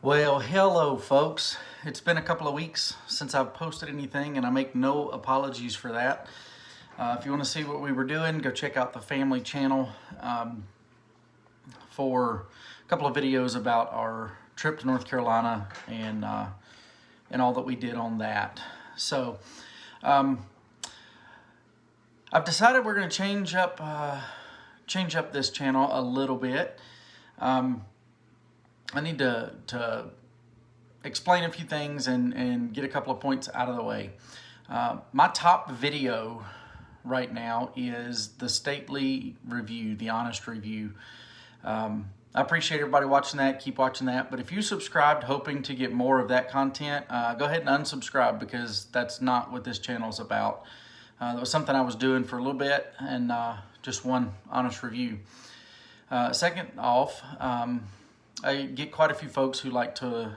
Well, hello, folks. It's been a couple of weeks since I've posted anything, and I make no apologies for that. If you want to see what we were doing, go check out the family channel for a couple of videos about our trip to North Carolina and all that we did on that. So, I've decided we're going to change up this channel a little bit. I need to explain a few things and get a couple of points out of the way. My top video right now is the stately review, the honest review. I appreciate everybody watching that. Keep watching that. But if you subscribed hoping to get more of that content, go ahead and unsubscribe, because that's not what this channel is about. That was something I was doing for a little bit, and just one honest review. Second off, I get quite a few folks who like to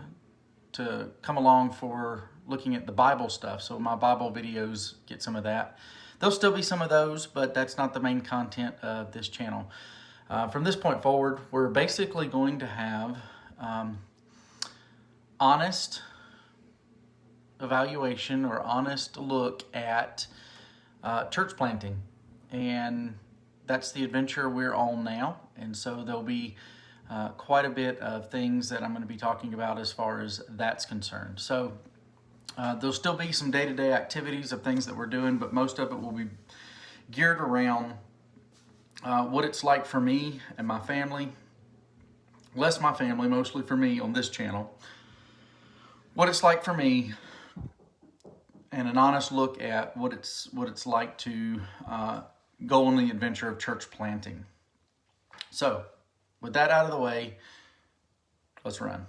come along for looking at the Bible stuff. So my Bible videos get some of that. There'll still be some of those, but that's not the main content of this channel. From this point forward, we're basically going to have honest evaluation or honest look at church planting. And that's the adventure we're on now. And so there'll be quite a bit of things that I'm going to be talking about as far as that's concerned. So there'll still be some day-to-day activities of things that we're doing, but most of it will be geared around what it's like for me and my family. Less my family, mostly for me on this channel. What it's like for me, and an honest look at what it's like to go on the adventure of church planting. So, with that out of the way, let's run.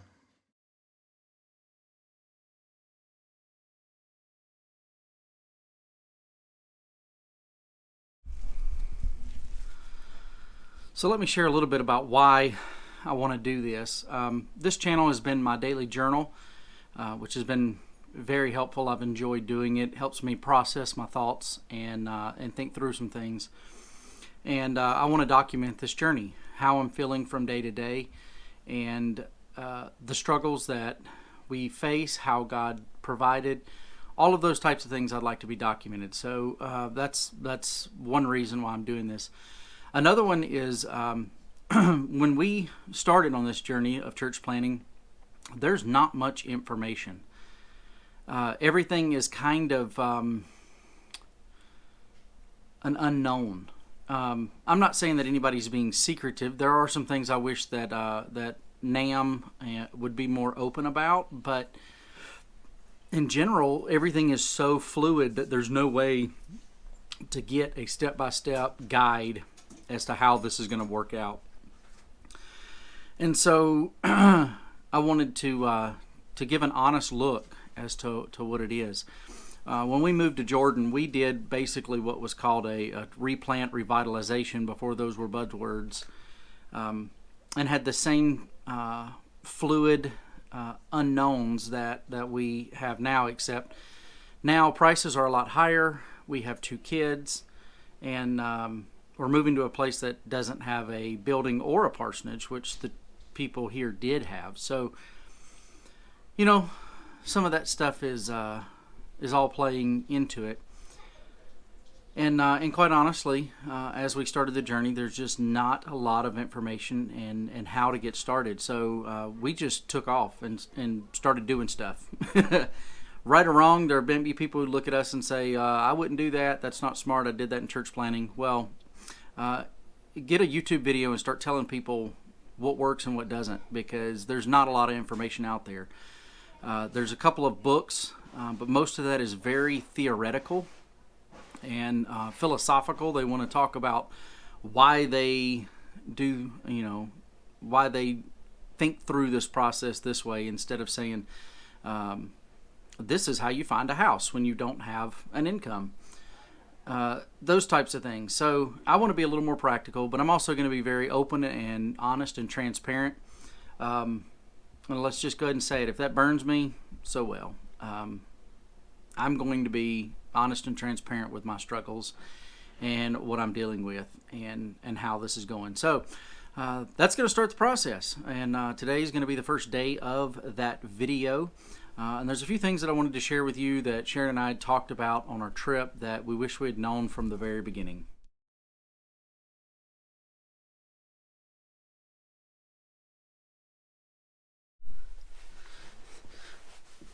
So let me share a little bit about why I want to do this. This channel has been my daily journal, which has been very helpful. I've enjoyed doing it. It helps me process my thoughts and think through some things. And I want to document this journey, how I'm feeling from day to day, and the struggles that we face, how God provided, all of those types of things I'd like to be documented. So that's one reason why I'm doing this. Another one is when we started on this journey of church planting, there's not much information. Everything is kind of an unknown. I'm not saying that anybody's being secretive. There are some things I wish that that NAM would be more open about, but in general, everything is so fluid that there's no way to get a step-by-step guide as to how this is going to work out. And so I wanted to give an honest look as to what it is. When we moved to Jordan, we did basically what was called a replant revitalization, before those were buzzwords, and had the same fluid unknowns that we have now, except now prices are a lot higher. We have 2 kids, and we're moving to a place that doesn't have a building or a parsonage, which the people here did have. So, you know, some of that stuff is all playing into it. And quite honestly, as we started the journey, there's just not a lot of information and how to get started. So we just took off and started doing stuff. Right or wrong, there may be people who look at us and say, I wouldn't do that. That's not smart. I did that in church planting. Well, get a YouTube video and start telling people what works and what doesn't, because there's not a lot of information out there. There's a couple of books, but most of that is very theoretical and philosophical. They want to talk about why they do, why they think through this process this way, instead of saying, this is how you find a house when you don't have an income. Those types of things. So I want to be a little more practical, but I'm also going to be very open and honest and transparent. And let's just go ahead and say it. If that burns me, so well. I'm going to be honest and transparent with my struggles and what I'm dealing with and how this is going. So that's going to start the process. And today is going to be the first day of that video. And there's a few things that I wanted to share with you that Sharon and I talked about on our trip that we wish we had known from the very beginning.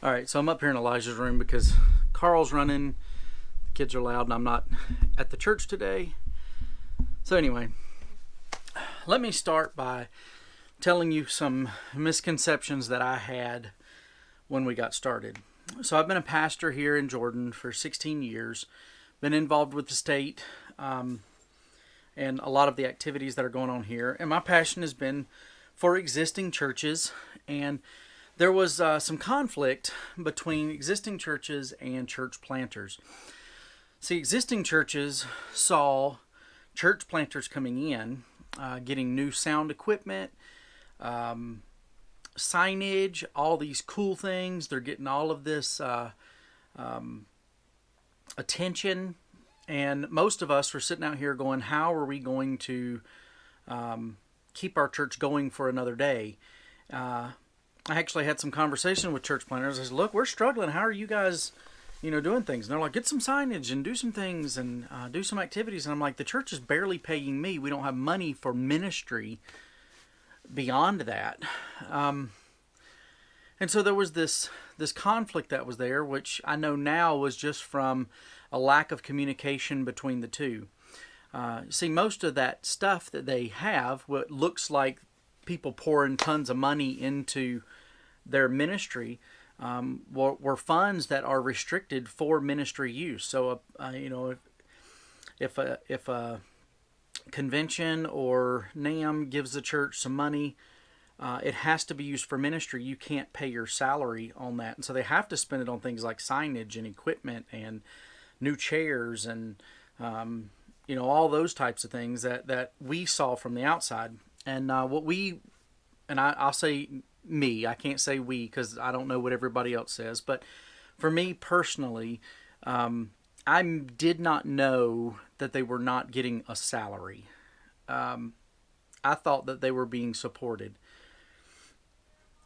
All right, so I'm up here in Elijah's room because Carl's running, the kids are loud, and I'm not at the church today. So anyway, let me start by telling you some misconceptions that I had when we got started. So I've been a pastor here in Jordan for 16 years, been involved with the state and a lot of the activities that are going on here. And my passion has been for existing churches, and there was some conflict between existing churches and church planters. See, existing churches saw church planters coming in, getting new sound equipment, signage, all these cool things. They're getting all of this attention, and most of us were sitting out here going, how are we going to keep our church going for another day? I actually had some conversation with church planners. I said, look, we're struggling. How are you guys, doing things? And they're like, get some signage and do some things and do some activities. And I'm like, the church is barely paying me. We don't have money for ministry beyond that. And so there was this conflict that was there, which I know now was just from a lack of communication between the two. See, most of that stuff that they have, what looks like people pouring tons of money into their ministry, were funds that are restricted for ministry use. So, if a convention or NAM gives the church some money, it has to be used for ministry. You can't pay your salary on that, and so they have to spend it on things like signage and equipment and new chairs and all those types of things that we saw from the outside. And I'll say me, I can't say we because I don't know what everybody else says, but for me personally, I did not know that they were not getting a salary. I thought that they were being supported.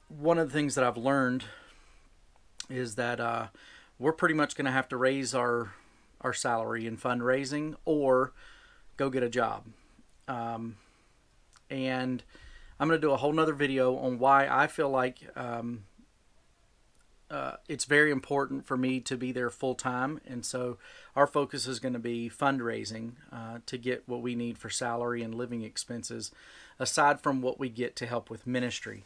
One of the things that I've learned is that we're pretty much going to have to raise our salary in fundraising or go get a job. And I'm going to do a whole nother video on why I feel like it's very important for me to be there full time. And so our focus is going to be fundraising to get what we need for salary and living expenses, aside from what we get to help with ministry.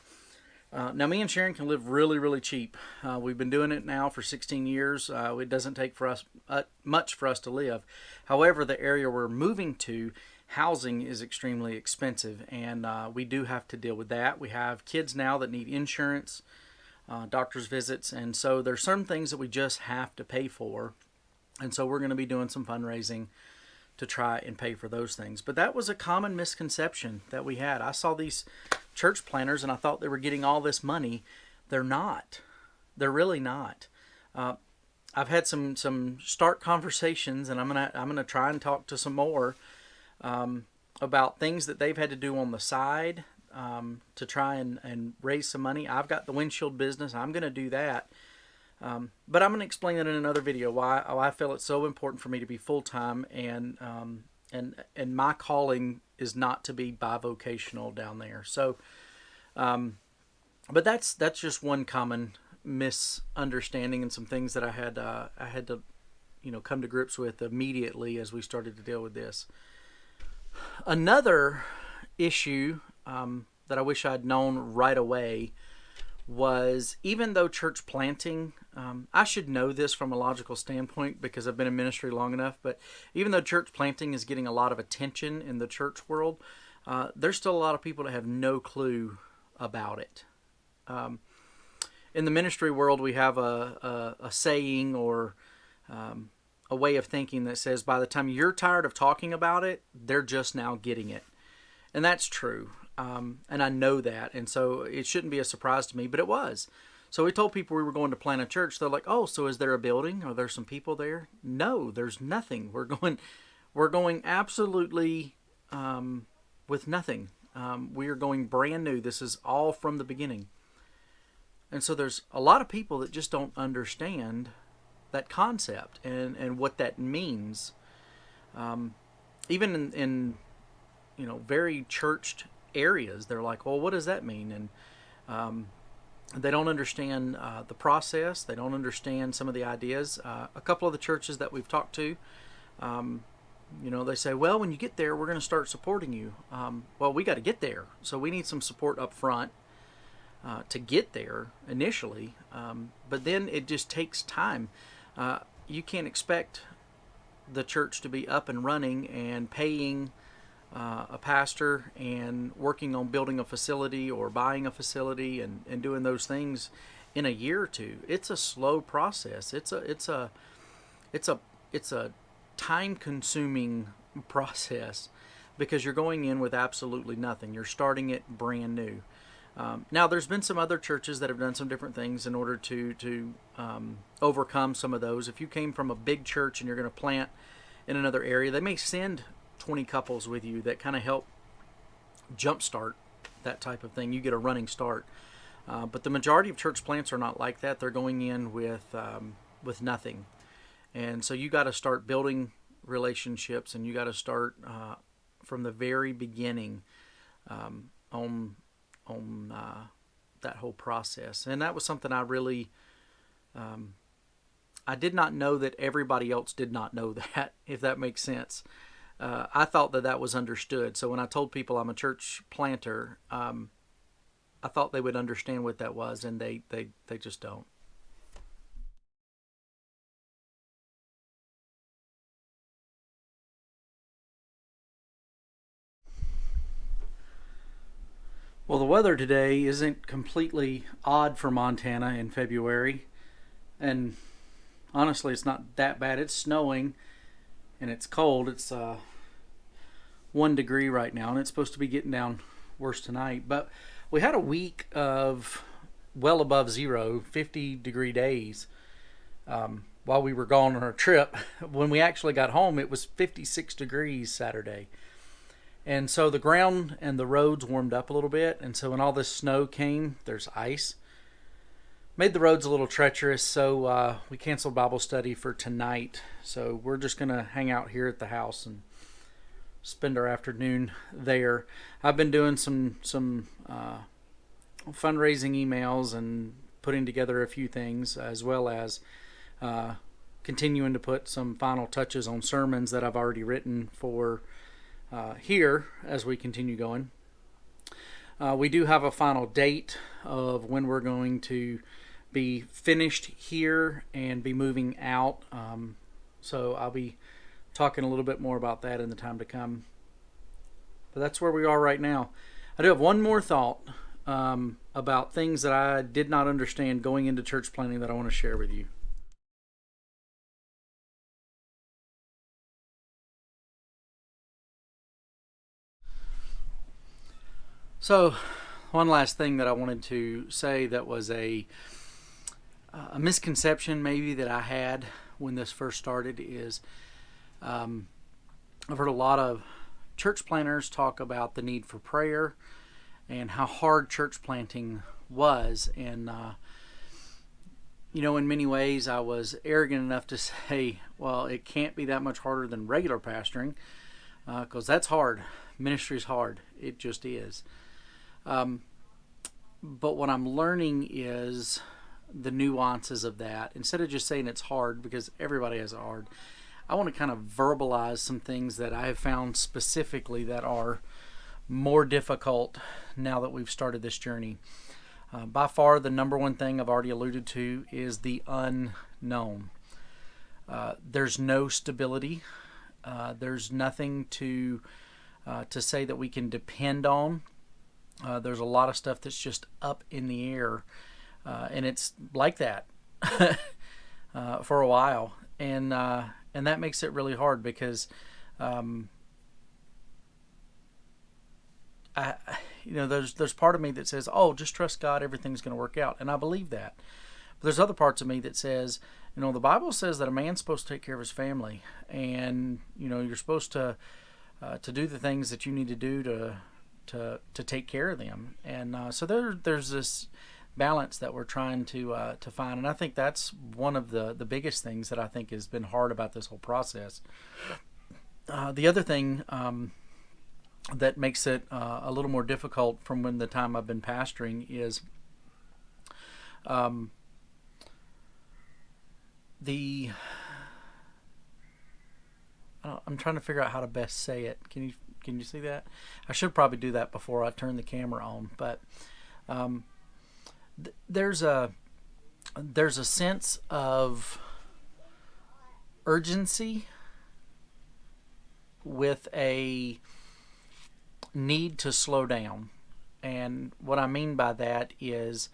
Now, me and Sharon can live really, really cheap. We've been doing it now for 16 years. It doesn't take for us much for us to live. However, the area we're moving to, housing is extremely expensive, and we do have to deal with that. We have kids now that need insurance, doctor's visits, and so there's some things that we just have to pay for. And so we're going to be doing some fundraising to try and pay for those things. But that was a common misconception that we had. I saw these church planners and I thought they were getting all this money. They're not. They're really not. I've had some stark conversations, and I'm gonna try and talk to some more about things that they've had to do on the side to try and raise some money. I've got the windshield business. I'm going to do that. But I'm going to explain that in another video, why I feel it's so important for me to be full-time, and my calling is not to be bivocational down there. So, but that's just one common misunderstanding and some things that I had to come to grips with immediately as we started to deal with this. Another issue that I wish I'd known right away was, even though church planting, I should know this from a logical standpoint because I've been in ministry long enough, but even though church planting is getting a lot of attention in the church world, there's still a lot of people that have no clue about it. In the ministry world, we have a saying or a way of thinking that says, by the time you're tired of talking about it, they're just now getting it. And that's true. And I know that. And so it shouldn't be a surprise to me, but it was. So we told people we were going to plant a church. They're like, oh, so is there a building? Are there some people there? No, there's nothing. We're going absolutely with nothing. We are going brand new. This is all from the beginning. And so there's a lot of people that just don't understand that concept and what that means. Even in very churched areas, they're like, well, what does that mean? And they don't understand the process. They don't understand some of the ideas. A couple of the churches that we've talked to, they say, well, when you get there, we're going to start supporting you. Well, we got to get there. So we need some support up front to get there initially. But then it just takes time. You can't expect the church to be up and running and paying a pastor and working on building a facility or buying a facility and doing those things in a year or two. It's a slow process. It's a time consuming process because you're going in with absolutely nothing. You're starting it brand new. Now, there's been some other churches that have done some different things in order to overcome some of those. If you came from a big church and you're going to plant in another area, they may send 20 couples with you that kind of help jumpstart that type of thing. You get a running start. But the majority of church plants are not like that. They're going in with nothing. And so you got to start building relationships, and you got to start from the very beginning on that whole process. And that was something I really I did not know that everybody else did not know that, if that makes sense. I thought that was understood. So when I told people I'm a church planter, I thought they would understand what that was, and they just don't. Well, the weather today isn't completely odd for Montana in February. And honestly, it's not that bad. It's snowing and it's cold. It's 1 degree right now, and it's supposed to be getting down worse tonight. But we had a week of well above zero, 50-degree days while we were gone on our trip. When we actually got home, it was 56 degrees Saturday. And so the ground and the roads warmed up a little bit. And so when all this snow came, there's ice. Made the roads a little treacherous, so we canceled Bible study for tonight. So we're just going to hang out here at the house and spend our afternoon there. I've been doing some fundraising emails and putting together a few things, as well as continuing to put some final touches on sermons that I've already written for here as we continue going. We do have a final date of when we're going to be finished here and be moving out. So I'll be talking a little bit more about that in the time to come. But that's where we are right now. I do have one more thought about things that I did not understand going into church planning that I want to share with you. So, one last thing that I wanted to say that was a misconception maybe that I had when this first started is I've heard a lot of church planners talk about the need for prayer and how hard church planting was. And, in many ways I was arrogant enough to say, well, it can't be that much harder than regular pastoring because that's hard. Ministry is hard. It just is. But what I'm learning is the nuances of that. Instead of just saying it's hard, because everybody has it hard, I want to kind of verbalize some things that I have found specifically that are more difficult now that we've started this journey. By far, the number one thing I've already alluded to is the unknown. There's no stability. There's nothing to say that we can depend on. There's a lot of stuff that's just up in the air, and it's like that for a while, and that makes it really hard because there's part of me that says, oh, just trust God, everything's going to work out, and I believe that. But there's other parts of me that says, the Bible says that a man's supposed to take care of his family, and you're supposed to do the things that you need to do to take care of them. And so there's this balance that we're trying to find, and I think that's one of the biggest things that I think has been hard about this whole process. The other thing that makes it a little more difficult from when the time I've been pastoring is I'm trying to figure out how to best say it. Can you see that? I should probably do that before I turn the camera on. But there's a sense of urgency with a need to slow down. And what I mean by that is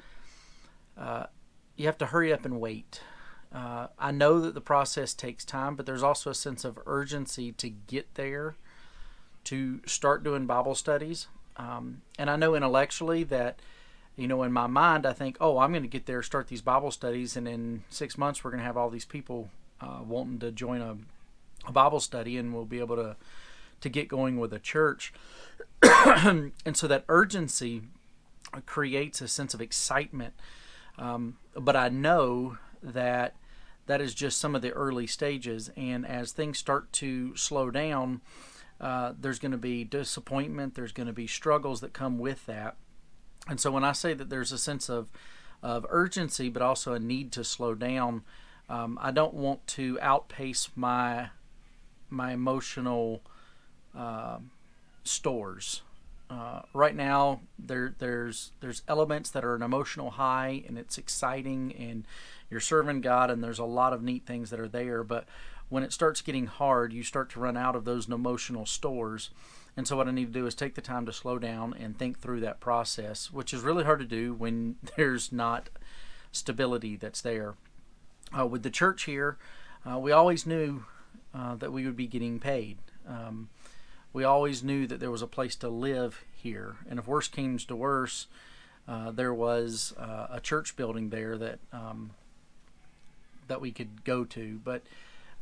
you have to hurry up and wait. I know that the process takes time, but there's also a sense of urgency to get there, to start doing Bible studies. And I know intellectually that, in my mind, I think, oh, I'm going to get there, start these Bible studies, and in 6 months we're going to have all these people wanting to join a Bible study, and we'll be able to get going with a church. And so that urgency creates a sense of excitement. But I know that is just some of the early stages, and as things start to slow down, there's going to be disappointment, there's going to be struggles that come with that. And so when I say that there's a sense of urgency, but also a need to slow down, I don't want to outpace my emotional stores. Right now, there's elements that are an emotional high, and it's exciting, and you're serving God, and there's a lot of neat things that are there. But when it starts getting hard, you start to run out of those emotional stores. And so what I need to do is take the time to slow down and think through that process, which is really hard to do when there's not stability that's there. With the church here, we always knew that we would be getting paid. We always knew that there was a place to live here, and if worse came to worse, there was a church building there that we could go to. But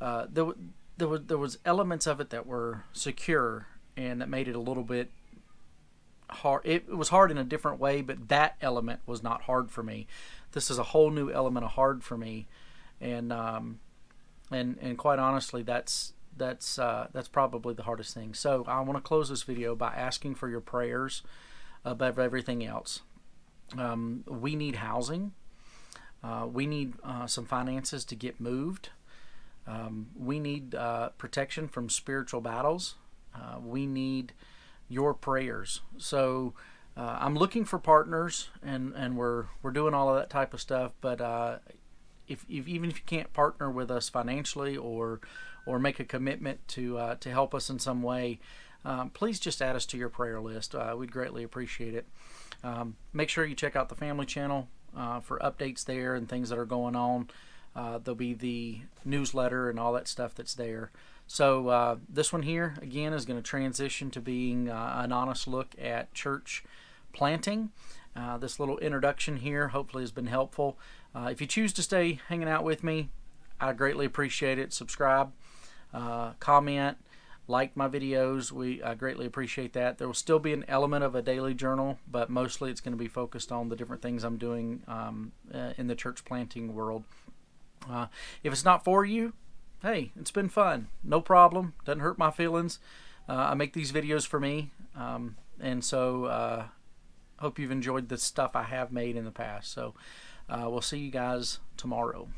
there was elements of it that were secure, and that made it a little bit hard. It was hard in a different way, but that element was not hard for me. This is a whole new element of hard for me, and quite honestly, that's probably the hardest thing. So I want to close this video by asking for your prayers above everything else. We need housing. We need some finances to get moved. We need protection from spiritual battles. We need your prayers. So I'm looking for partners, and we're doing all of that type of stuff. But even if you can't partner with us financially or make a commitment to help us in some way, please just add us to your prayer list. We'd greatly appreciate it. Make sure you check out the family channel for updates there and things that are going on. There'll be the newsletter and all that stuff that's there. So this one here, again, is going to transition to being an honest look at church planting. This little introduction here hopefully has been helpful. If you choose to stay hanging out with me, I greatly appreciate it. Subscribe, comment, like my videos. I greatly appreciate that. There will still be an element of a daily journal, but mostly it's going to be focused on the different things I'm doing in the church planting world. If it's not for you, hey, it's been fun. No problem. Doesn't hurt my feelings. I make these videos for me, and so hope you've enjoyed the stuff I have made in the past. So we'll see you guys tomorrow.